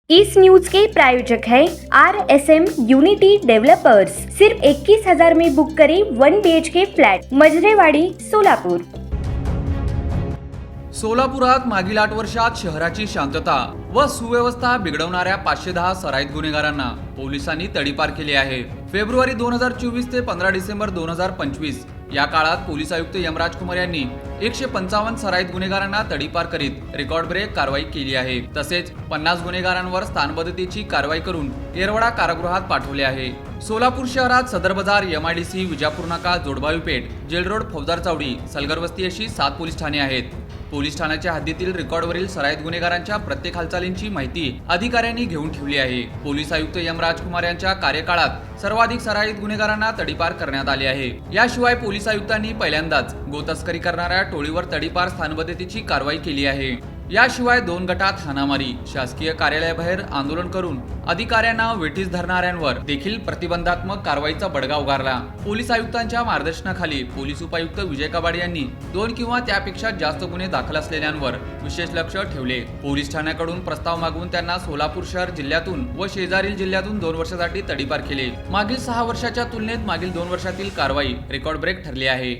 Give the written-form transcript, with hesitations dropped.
इस news के प्रायोजक है RSM unity developers. सिर्फ 21,000 में बुक करें 1 BHK फ्लॅट, मजरेवाडी, सोलापूर। सोलापुरात मागील 8 वर्षात शहराची शांतता व सुव्यवस्था बिघडवणाऱ्या 510 सराईत गुन्हेगारांना पोलिसांनी तडीपार केले आहे। फेब्रुवारी 2024 ते 15 डिसेंबर 2025 या काळात पोलीस आयुक्त यमराज कुमार यांनी 155 सराईत गुन्हेगारांना तडीपार करीत रेकॉर्ड ब्रेक कारवाई केली आहे। तसेच 50 गुन्हेगारांवर स्थानबद्धतेची कारवाई करून येरवडा कारागृहात पाठवले आहे। सोलापूर शहरात सदर बाजार, MIDC, विजापूर नाका, जोडबावी पेठ, जेल रोड, फौजदार चावडी, सलगर वस्ती अशी 7 पोलीस ठाणे आहेत। पोलीस ठाण्याच्या हद्दीतील रेकॉर्डवरील सराईत गुन्हेगारांच्या प्रत्येक हालचालींची माहिती अधिकाऱ्यांनी घेऊन ठेवली आहे। पोलीस आयुक्त यमराज कुमार यांच्या कार्यकाळात सर्वाधिक सराईत गुन्हेगारांना तडीपार करण्यात आले आहे। याशिवाय पोलीस आयुक्तांनी पहिल्यांदाच गोतस्करी करणाऱ्या टोळीवर तडीपार स्थानबद्धतेची कारवाई केली आहे। याशिवाय 2 गटात हाणामारी, शासकीय कार्यालयाबाहेर आंदोलन करून अधिकाऱ्यांना वेठीस धरणाऱ्यांवर देखील प्रतिबंधात्मक कारवाईचा बडगा उगारला। पोलीस आयुक्तांच्या मार्गदर्शनाखाली पोलीस उपायुक्त विजय कबाडे यांनी 2 किंवा त्यापेक्षा जास्त गुन्हे दाखल असलेल्यांवर विशेष लक्ष ठेवले। पोलीस ठाण्याकडून प्रस्ताव मागवून त्यांना सोलापूर शहर जिल्ह्यातून व शेजारील जिल्ह्यातून 2 वर्षासाठी तडीपार केले। मागील 6 वर्षाच्या तुलनेत मागील 2 वर्षातील कारवाई रेकॉर्ड ब्रेक ठरली आहे।